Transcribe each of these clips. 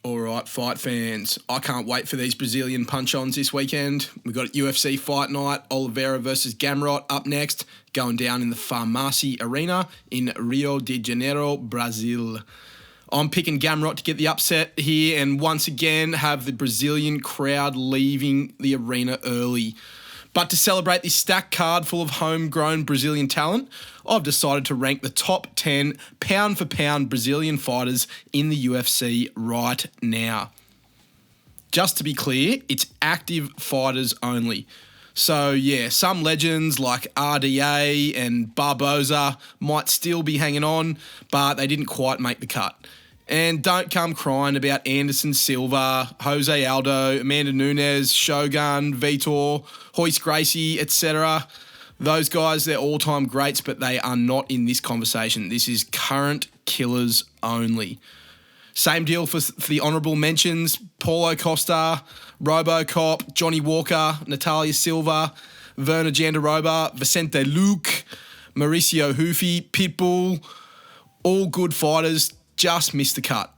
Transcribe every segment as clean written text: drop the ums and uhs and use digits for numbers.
All right, fight fans. I can't wait for these Brazilian punch-ons this weekend. We've got UFC Fight Night, Oliveira versus Gamrot up next, going down in the Farmácia Arena in Rio de Janeiro, Brazil. I'm picking Gamrot to get the upset here and once again have the Brazilian crowd leaving the arena early. But to celebrate this stacked card full of homegrown Brazilian talent, I've decided to rank the top 10 pound-for-pound Brazilian fighters in the UFC right now. Just to be clear, it's active fighters only. So yeah, some legends like RDA and Barboza might still be hanging on, but they didn't quite make the cut. And don't come crying about Anderson Silva, Jose Aldo, Amanda Nunes, Shogun, Vitor, Royce Gracie, etc. Those guys, they're all-time greats, but they are not in this conversation. This is current killers only. Same deal for the honourable mentions: Paulo Costa, Robocop, Johnny Walker, Natalia Silva, Werner Jandiroba, Vicente Luque, Mauricio Hufi, Pitbull. All good fighters, just missed the cut.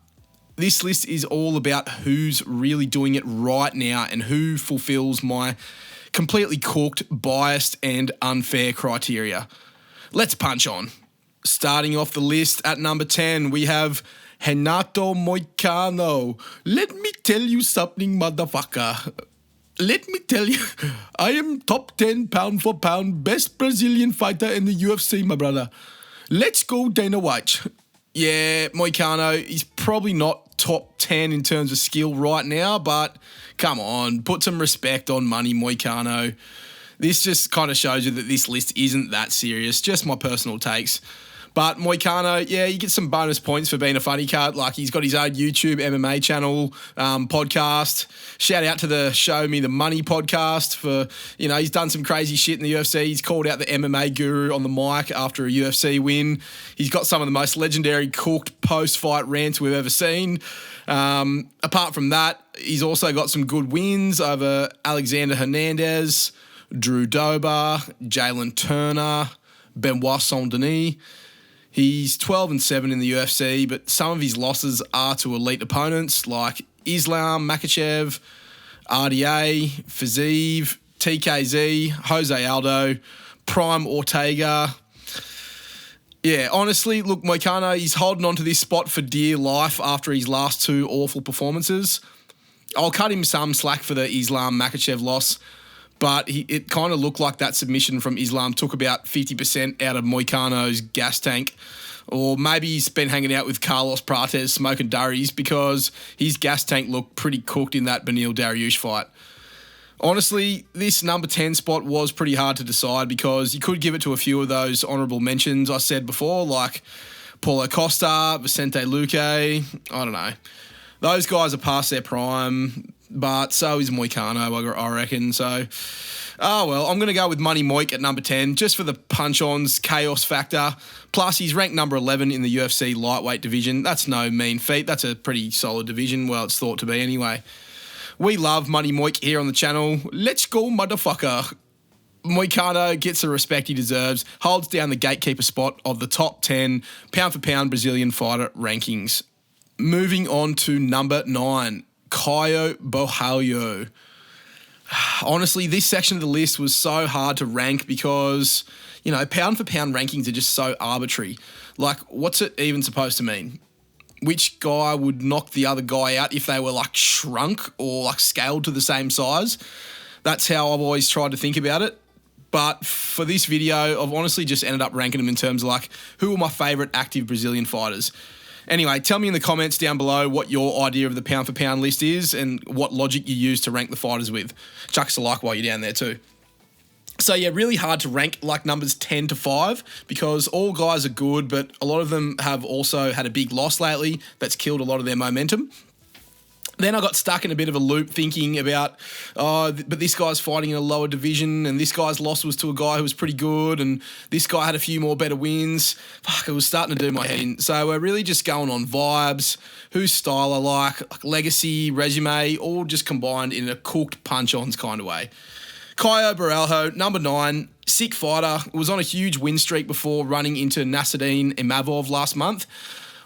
This list is all about who's really doing it right now and who fulfills my completely cooked, biased and unfair criteria. Let's punch on. Starting off the list at number 10, we have Renato Moicano. Let me tell you something, motherfucker. Let me tell you, I am top 10 pound for pound best Brazilian fighter in the UFC, my brother. Let's go, Dana White. Yeah, Moicano, he's probably not top 10 in terms of skill right now, but come on, put some respect on Money Moicano. This just kind of shows you that this list isn't that serious, just my personal takes. But Moicano, yeah, you get some bonus points for being a funny cut. Like, he's got his own YouTube MMA channel, podcast. Shout out to the Show Me the Money podcast for, he's done some crazy shit in the UFC. He's called out the MMA guru on the mic after a UFC win. He's got some of the most legendary cooked post-fight rants we've ever seen. Apart from that, he's also got some good wins over Alexander Hernandez, Drew Dober, Jalen Turner, Benoit Saint-Denis. He's 12-7 in the UFC, but some of his losses are to elite opponents like Islam Makhachev, RDA, Fiziev, TKZ, Jose Aldo, Prime Ortega. Yeah, honestly, look, Moicano, he's holding on to this spot for dear life after his last two awful performances. I'll cut him some slack for the Islam Makhachev loss, but it kind of looked like that submission from Islam took about 50% out of Moicano's gas tank. Or maybe he's been hanging out with Carlos Prates smoking durries because his gas tank looked pretty cooked in that Beneil Dariush fight. Honestly, this number 10 spot was pretty hard to decide because you could give it to a few of those honourable mentions I said before, like Paulo Costa, Vicente Luque. I don't know. Those guys are past their prime, but so is Moicano, I reckon. So, I'm going to go with Money Moik at number 10, just for the punch-ons, chaos factor. Plus, he's ranked number 11 in the UFC lightweight division. That's no mean feat. That's a pretty solid division. Well, it's thought to be anyway. We love Money Moik here on the channel. Let's go, motherfucker. Moicano gets the respect he deserves, holds down the gatekeeper spot of the top 10 pound-for-pound Brazilian fighter rankings. Moving on to number 9, Caio Borralho. Honestly, this section of the list was so hard to rank because, pound-for-pound rankings are just so arbitrary. Like, what's it even supposed to mean? Which guy would knock the other guy out if they were, shrunk or, scaled to the same size? That's how I've always tried to think about it. But for this video, I've honestly just ended up ranking them in terms of, who are my favourite active Brazilian fighters. Anyway, tell me in the comments down below what your idea of the pound-for-pound list is and what logic you use to rank the fighters with. Chuck us a like while you're down there too. So yeah, really hard to rank numbers 10 to 5 because all guys are good, but a lot of them have also had a big loss lately that's killed a lot of their momentum. Then I got stuck in a bit of a loop thinking about, but this guy's fighting in a lower division and this guy's loss was to a guy who was pretty good and this guy had a few more better wins. Fuck, it was starting to do my head in. So we're really just going on vibes, whose style I like legacy, resume, all just combined in a cooked punch-ons kind of way. Caio Borralho, number 9, sick fighter, was on a huge win streak before running into Nasruddin Imavov last month.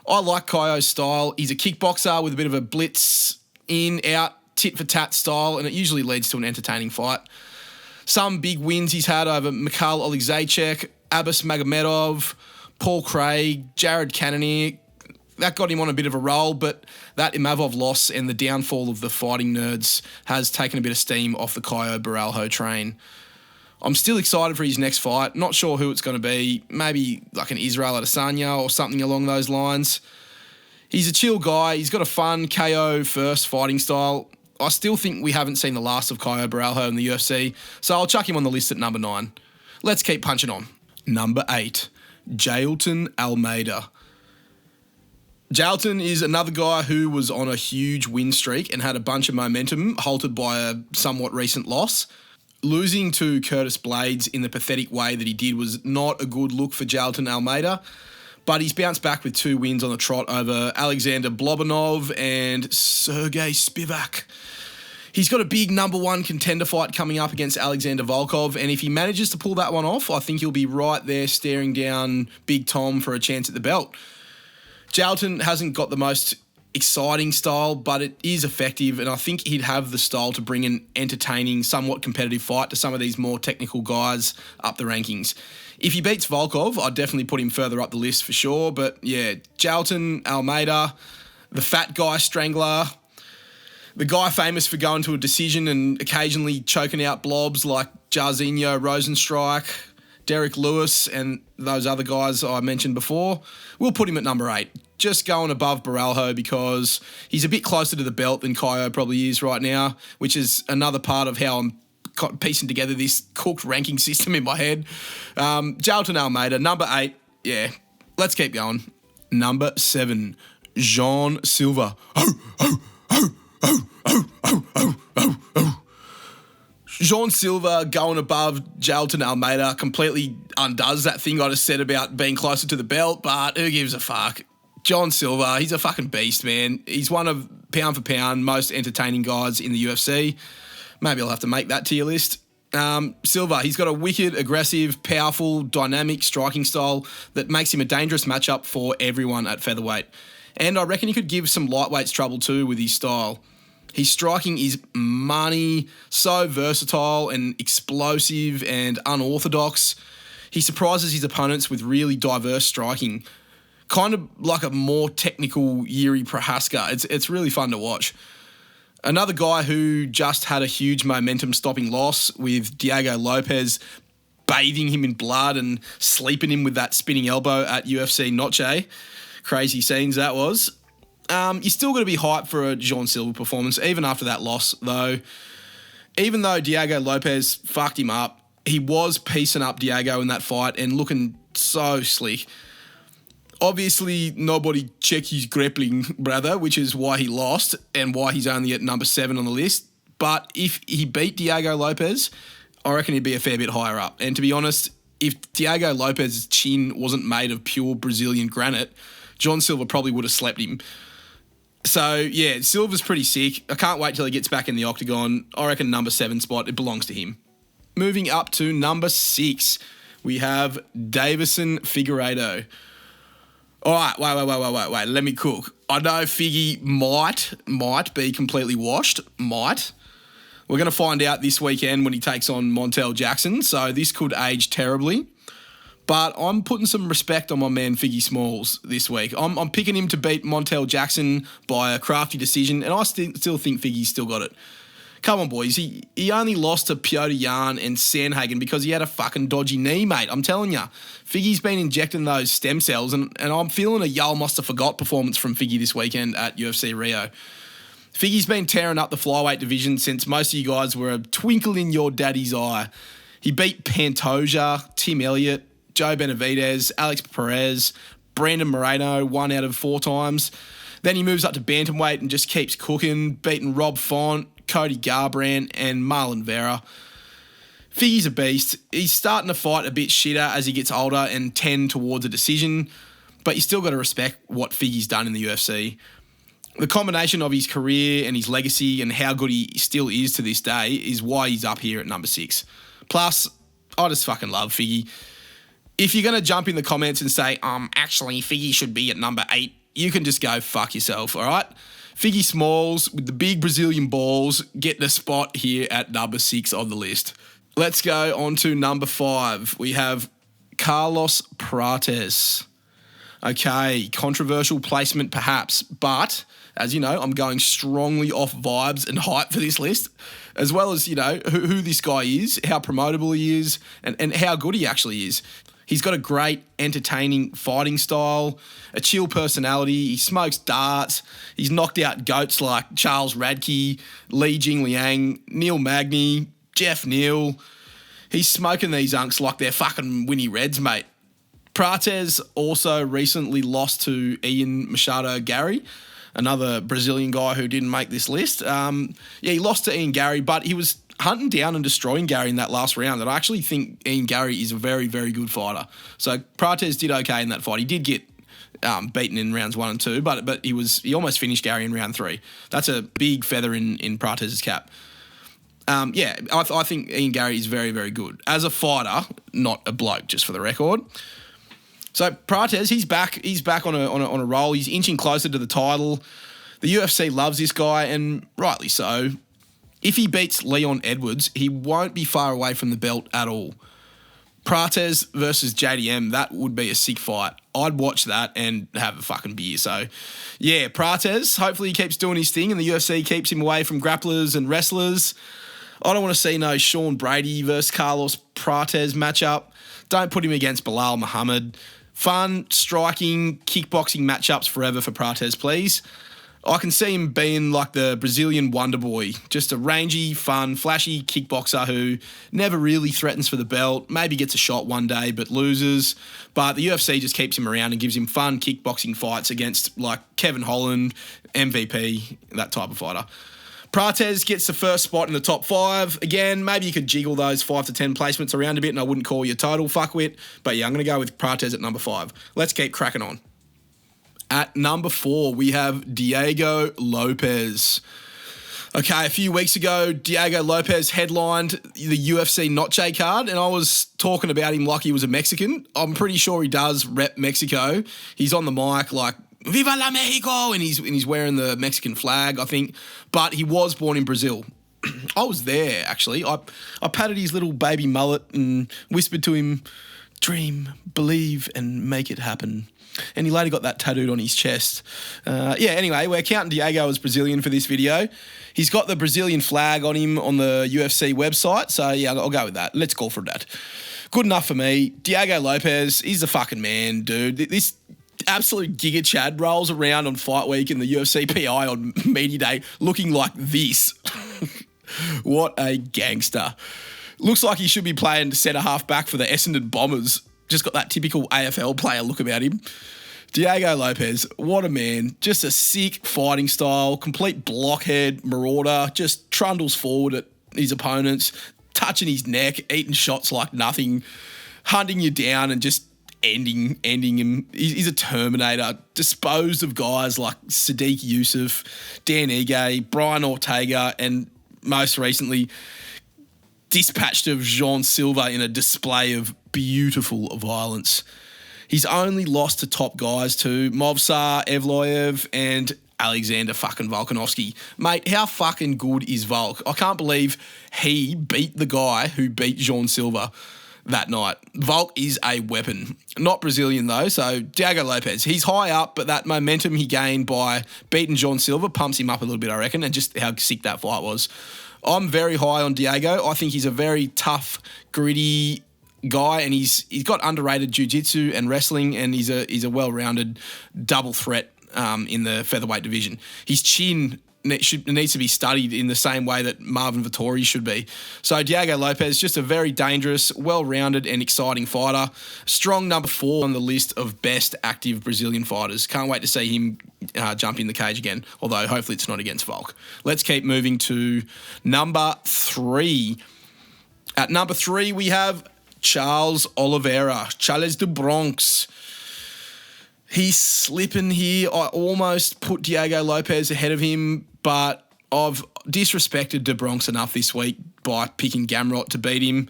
I like Caio's style. He's a kickboxer with a bit of a blitz, in, out, tit-for-tat style, and it usually leads to an entertaining fight. Some big wins he's had over Mikhail Oleksiejczuk, Abbas Magomedov, Paul Craig, Jared Cannonier. That got him on a bit of a roll, but that Imavov loss and the downfall of the fighting nerds has taken a bit of steam off the Caio Borralho train. I'm still excited for his next fight. Not sure who it's going to be. Maybe like an Israel Adesanya or something along those lines. He's a chill guy. He's got a fun KO first fighting style. I still think we haven't seen the last of Caio Borralho in the UFC, so I'll chuck him on the list at number 9. Let's keep punching on. Number 8, Jailton Almeida. Jailton is another guy who was on a huge win streak and had a bunch of momentum, halted by a somewhat recent loss. Losing to Curtis Blades in the pathetic way that he did was not a good look for Jailton Almeida, but he's bounced back with 2 wins on the trot over Alexander Blobanov and Sergey Spivak. He's got a big number 1 contender fight coming up against Alexander Volkov, and if he manages to pull that one off, I think he'll be right there staring down Big Tom for a chance at the belt. Jailton hasn't got the most exciting style, but it is effective, and I think he'd have the style to bring an entertaining, somewhat competitive fight to some of these more technical guys up the rankings. If he beats Volkov, I'd definitely put him further up the list for sure, but yeah, Jailton Almeida, the fat guy strangler, the guy famous for going to a decision and occasionally choking out blobs like Jairzinho Rosenstrike, Derek Lewis, and those other guys I mentioned before. We'll put him at number 8, just going above Borralho because he's a bit closer to the belt than Caio probably is right now, which is another part of how I'm piecing together this cooked ranking system in my head. Jailton Almeida, number 8. Yeah, let's keep going. Number 7, Jean Silva. Jean Silva going above Jailton Almeida completely undoes that thing I just said about being closer to the belt, but who gives a fuck? John Silva, he's a fucking beast, man. He's one of, pound for pound, most entertaining guys in the UFC. Maybe I'll have to make that tier list. Silva, he's got a wicked, aggressive, powerful, dynamic striking style that makes him a dangerous matchup for everyone at featherweight. And I reckon he could give some lightweights trouble too with his style. His striking is money, so versatile and explosive and unorthodox. He surprises his opponents with really diverse striking. Kind of like a more technical Yuri Prohaska. It's really fun to watch. Another guy who just had a huge momentum-stopping loss with Diego Lopes bathing him in blood and sleeping him with that spinning elbow at UFC Noche. Crazy scenes that was. You still got to be hyped for a Jean Silva performance, even after that loss, though. Even though Diego Lopes fucked him up, he was piecing up Diego in that fight and looking so slick. Obviously, nobody checked his grappling, brother, which is why he lost and why he's only at number 7 on the list. But if he beat Diego Lopes, I reckon he'd be a fair bit higher up. And to be honest, if Diego Lopes' chin wasn't made of pure Brazilian granite, John Silva probably would have slept him. So, yeah, Silva's pretty sick. I can't wait till he gets back in the octagon. I reckon number 7 spot, it belongs to him. Moving up to number 6, we have Davison Figueiredo. All right, wait. Let me cook. I know Figgy might be completely washed. Might. We're going to find out this weekend when he takes on Montel Jackson, so this could age terribly. But I'm putting some respect on my man Figgy Smalls this week. I'm picking him to beat Montel Jackson by a crafty decision, and I still think Figgy's still got it. Come on, boys. He only lost to Piotr Jan and Sandhagen because he had a fucking dodgy knee, mate. I'm telling you. Figgy's been injecting those stem cells, and I'm feeling a Y'all Must Have Forgot performance from Figgy this weekend at UFC Rio. Figgy's been tearing up the flyweight division since most of you guys were a twinkle in your daddy's eye. He beat Pantoja, Tim Elliott, Joe Benavidez, Alex Pereira, Brandon Moreno 1 out of 4 times. Then he moves up to bantamweight and just keeps cooking, beating Rob Font, Cody Garbrandt, and Marlon Vera. Figgy's a beast. He's starting to fight a bit shitter as he gets older and tend towards a decision, but you still got to respect what Figgy's done in the UFC. The combination of his career and his legacy and how good he still is to this day is why he's up here at number 6. Plus, I just fucking love Figgy. If you're going to jump in the comments and say, actually, Figgy should be at number 8, you can just go fuck yourself, all right? Figgy Smalls with the big Brazilian balls getting a spot here at number 6 on the list. Let's go on to number 5. We have Carlos Prates. Okay, controversial placement perhaps, but as you know, I'm going strongly off vibes and hype for this list, as well as, you know, who this guy is, how promotable he is, and how good he actually is. He's got a great, entertaining fighting style, a chill personality. He smokes darts. He's knocked out goats like Charles Radke, Li Jingliang, Neil Magny, Jeff Neal. He's smoking these unks like they're fucking Winnie Reds, mate. Prates also recently lost to Ian Machado Gary, another Brazilian guy who didn't make this list. He lost to Ian Gary, but he was hunting down and destroying Gary in that last round. And I actually think Ian Gary is a very, very good fighter. So Prates did okay in that fight. He did get beaten in rounds 1 and 2, but he almost finished Gary in round 3. That's a big feather in Prates' cap. I think Ian Gary is very, very good as a fighter, not a bloke, just for the record. So Prates, he's back on a roll. He's inching closer to the title. The UFC loves this guy, and rightly so. If he beats Leon Edwards, he won't be far away from the belt at all. Prates versus JDM, that would be a sick fight. I'd watch that and have a fucking beer. So, yeah, Prates, hopefully he keeps doing his thing and the UFC keeps him away from grapplers and wrestlers. I don't want to see no Sean Brady versus Carlos Prates matchup. Don't put him against Bilal Muhammad. Fun, striking, kickboxing matchups forever for Prates, please. I can see him being like the Brazilian Wonder Boy, just a rangy, fun, flashy kickboxer who never really threatens for the belt, maybe gets a shot one day but loses. But the UFC just keeps him around and gives him fun kickboxing fights against like Kevin Holland, MVP, that type of fighter. Prates gets the first spot in the top 5. Again, maybe you could jiggle those 5 to 10 placements around a bit and I wouldn't call you a total fuckwit. But yeah, I'm going to go with Prates at number 5. Let's keep cracking on. At number 4, we have Diego Lopes. Okay, a few weeks ago, Diego Lopes headlined the UFC Noche card, and I was talking about him like he was a Mexican. I'm pretty sure he does rep Mexico. He's on the mic like, Viva la Mexico! And he's wearing the Mexican flag, I think. But he was born in Brazil. I was there, actually. I patted his little baby mullet and whispered to him, dream, believe, and make it happen. And he later got that tattooed on his chest. Anyway, we're counting Diego as Brazilian for this video. He's got the Brazilian flag on him on the UFC website. So, yeah, I'll go with that. Let's go for that. Good enough for me. Diego Lopes, he's the fucking man, dude. This absolute Giga Chad rolls around on Fight Week and the UFC PI on Media Day looking like this. What a gangster. Looks like he should be playing centre half back for the Essendon Bombers. Just got that typical AFL player look about him. Diego Lopes, what a man. Just a sick fighting style, complete blockhead, marauder, just trundles forward at his opponents, touching his neck, eating shots like nothing, hunting you down and just ending him. He's a Terminator. Disposed of guys like Sadiq Youssef, Dan Ige, Brian Ortega, and most recently dispatched of Jean Silva in a display of beautiful violence. He's only lost to top guys to Movsar Evloev and Alexander fucking Volkanovski. Mate, how fucking good is Volk? I can't believe he beat the guy who beat Jean Silva that night. Volk is a weapon. Not Brazilian though, so Diego Lopes, he's high up, but that momentum he gained by beating Jean Silva pumps him up a little bit, I reckon, and just how sick that fight was. I'm very high on Diego. I think he's a very tough, gritty guy, and he's got underrated jiu-jitsu and wrestling, and he's a well-rounded double threat in the featherweight division. His chin needs to be studied in the same way that Marvin Vettori should be. So Diego Lopes, just a very dangerous, well-rounded and exciting fighter. Strong number 4 on the list of best active Brazilian fighters. Can't wait to see him jump in the cage again, although hopefully it's not against Volk. Let's keep moving to number 3. At number 3, we have Charles Oliveira, Charles de Bronx. He's slipping here. I almost put Diego Lopes ahead of him, but I've disrespected de Bronx enough this week by picking Gamrot to beat him.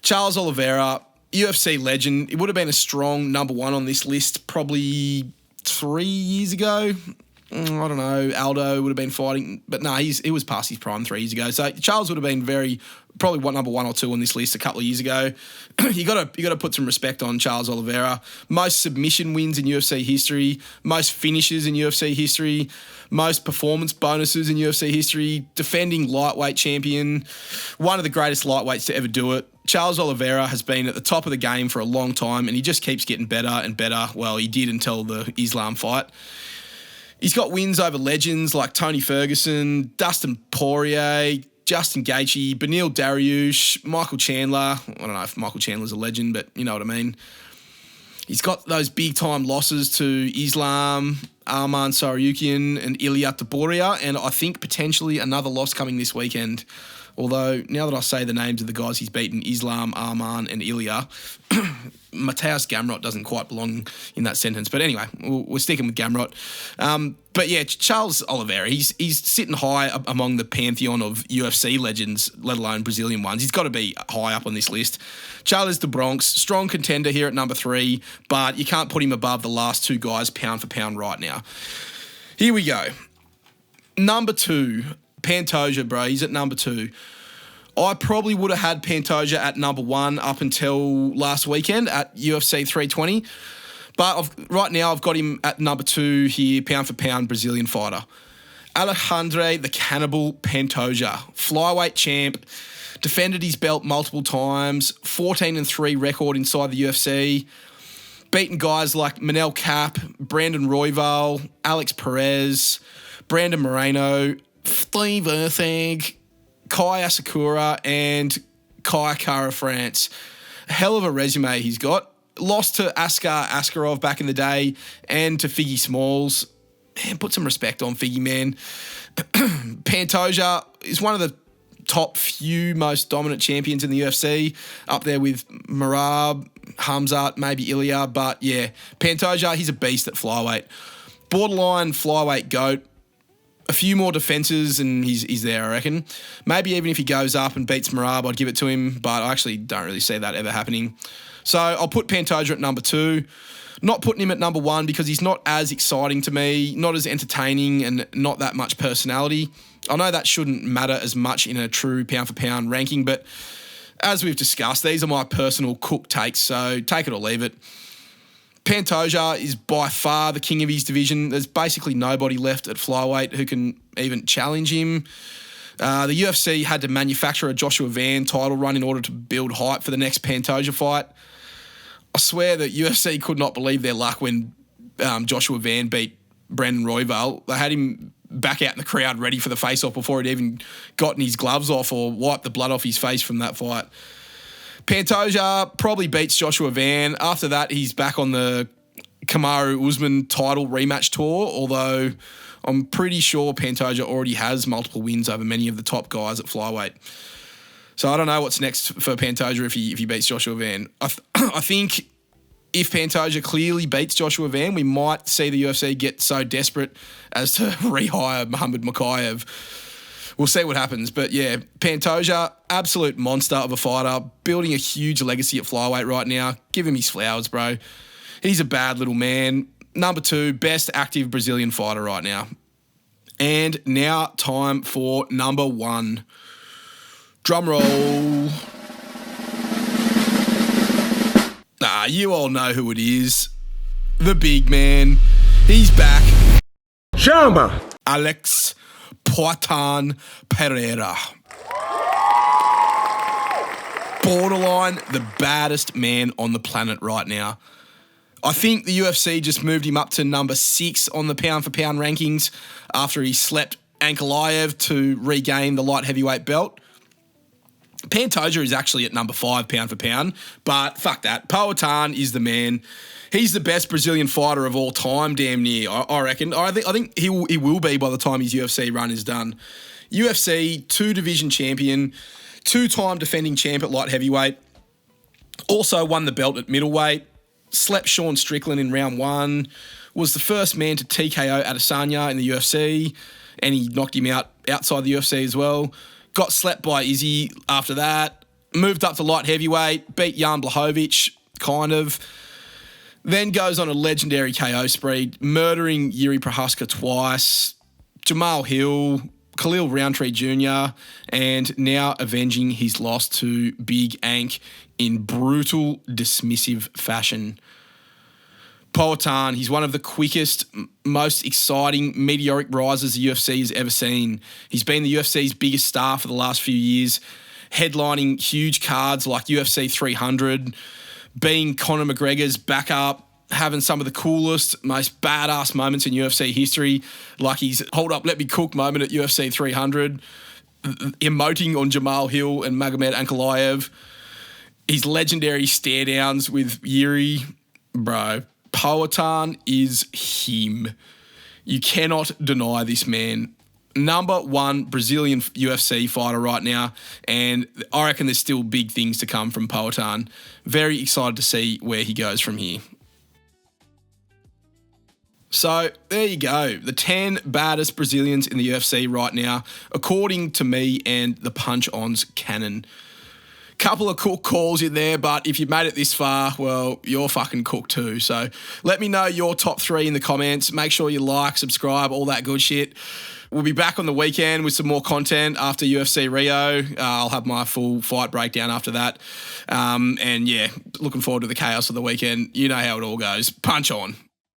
Charles Oliveira, UFC legend. It would have been a strong number 1 on this list probably 3 years ago. I don't know. Aldo would have been fighting, but no, he was past his prime 3 years ago. So Charles would have been probably number 1 or 2 on this list a couple of years ago. you got to put some respect on Charles Oliveira. Most submission wins in UFC history, most finishes in UFC history, most performance bonuses in UFC history, defending lightweight champion, one of the greatest lightweights to ever do it. Charles Oliveira has been at the top of the game for a long time, and he just keeps getting better and better. Well, he did until the Islam fight. He's got wins over legends like Tony Ferguson, Dustin Poirier, Justin Gaethje, Beneil Dariush, Michael Chandler. I don't know if Michael Chandler's a legend, but you know what I mean. He's got those big-time losses to Islam, Arman Tsarukyan, and Ilia Topuria, and I think potentially another loss coming this weekend. Although, now that I say the names of the guys he's beaten, Islam, Arman, and Ilia, Mateusz Gamrot doesn't quite belong in that sentence. But anyway, we're sticking with Gamrot. But yeah, Charles Oliveira, he's sitting high among the pantheon of UFC legends, let alone Brazilian ones. He's got to be high up on this list. Charles de Bronx, strong contender here at number 3, but you can't put him above the last 2 guys pound for pound right now. Here we go. Number 2, Pantoja, bro. He's at number 2. I probably would have had Pantoja at number 1 up until last weekend at UFC 320. But right now I've got him at number 2 here, pound for pound Brazilian fighter. Alexandre the Cannibal Pantoja, flyweight champ, defended his belt multiple times, 14-3 record inside the UFC, beaten guys like Manel Cap, Brandon Royval, Alex Perez, Brandon Moreno, Steve Erthag, Kai Asakura, and Kai Kara France. A hell of a resume he's got. Lost to Askar Askarov back in the day and to Figgy Smalls. Man, put some respect on Figgy, man. Pantoja is one of the top few most dominant champions in the UFC, up there with Merab, Hamzat, maybe Ilya. But yeah, Pantoja, he's a beast at flyweight. Borderline flyweight GOAT. A few more defences and he's there, I reckon. Maybe even if he goes up and beats Merab, I'd give it to him, but I actually don't really see that ever happening. So I'll put Pantoja at number 2. Not putting him at number 1 because he's not as exciting to me, not as entertaining, and not that much personality. I know that shouldn't matter as much in a true pound-for-pound ranking, but as we've discussed, these are my personal cook takes, so take it or leave it. Pantoja is by far the king of his division. There's basically nobody left at flyweight who can even challenge him. The UFC had to manufacture a Joshua Van title run in order to build hype for the next Pantoja fight. I swear that UFC could not believe their luck when Joshua Van beat Brandon Royval. They had him back out in the crowd ready for the face-off before he'd even gotten his gloves off or wiped the blood off his face from that fight. Pantoja probably beats Joshua Van. After that, he's back on the Kamaru Usman title rematch tour, although I'm pretty sure Pantoja already has multiple wins over many of the top guys at flyweight. So I don't know what's next for Pantoja if he beats Joshua Van. I think if Pantoja clearly beats Joshua Van, we might see the UFC get so desperate as to rehire Muhammad Mokaev. We'll see what happens. But yeah, Pantoja, absolute monster of a fighter, building a huge legacy at flyweight right now. Give him his flowers, bro. He's a bad little man. Number 2, best active Brazilian fighter right now. And now time for number 1. Drum roll. You all know who it is. The big man. He's back. Chama! Alex Pereira. Borderline the baddest man on the planet right now. I think the UFC just moved him up to number 6 on the pound-for-pound rankings after he slept Ankalaev to regain the light heavyweight belt. Pantoja is actually at number 5 pound-for-pound, but fuck that. Poatan is the man. He's the best Brazilian fighter of all time, damn near, I reckon. I think he will be by the time his UFC run is done. UFC 2-division champion, 2-time defending champ at light heavyweight, also won the belt at middleweight, slept Sean Strickland in round 1, was the first man to TKO Adesanya in the UFC, and he knocked him out outside the UFC as well. Got slept by Izzy after that, moved up to light heavyweight, beat Jan Blachowicz, kind of. Then goes on a legendary KO spree, murdering Yuri Prohaska twice, Jamal Hill, Khalil Roundtree Jr., and now avenging his loss to Big Ank in brutal, dismissive fashion. Poatan, he's one of the quickest, most exciting, meteoric risers the UFC has ever seen. He's been the UFC's biggest star for the last few years, headlining huge cards like UFC 300, being Conor McGregor's backup, having some of the coolest, most badass moments in UFC history, like his hold up, let me cook moment at UFC 300, emoting on Jamal Hill and Magomed Ankalaev, his legendary stare downs with Yuri. Bro, Poatan is him. You cannot deny this man. Number one Brazilian UFC fighter right now, and I reckon there's still big things to come from Poatan. Very excited to see where he goes from here. So there you go, the 10 baddest Brazilians in the UFC right now, according to me and the Punch On's canon. Couple of cook calls in there, but if you made it this far, well, you're fucking cooked too. So let me know your top 3 in the comments. Make sure you like, subscribe, all that good shit. We'll be back on the weekend with some more content after UFC Rio. I'll have my full fight breakdown after that. And yeah, looking forward to the chaos of the weekend. You know how it all goes. Punch on.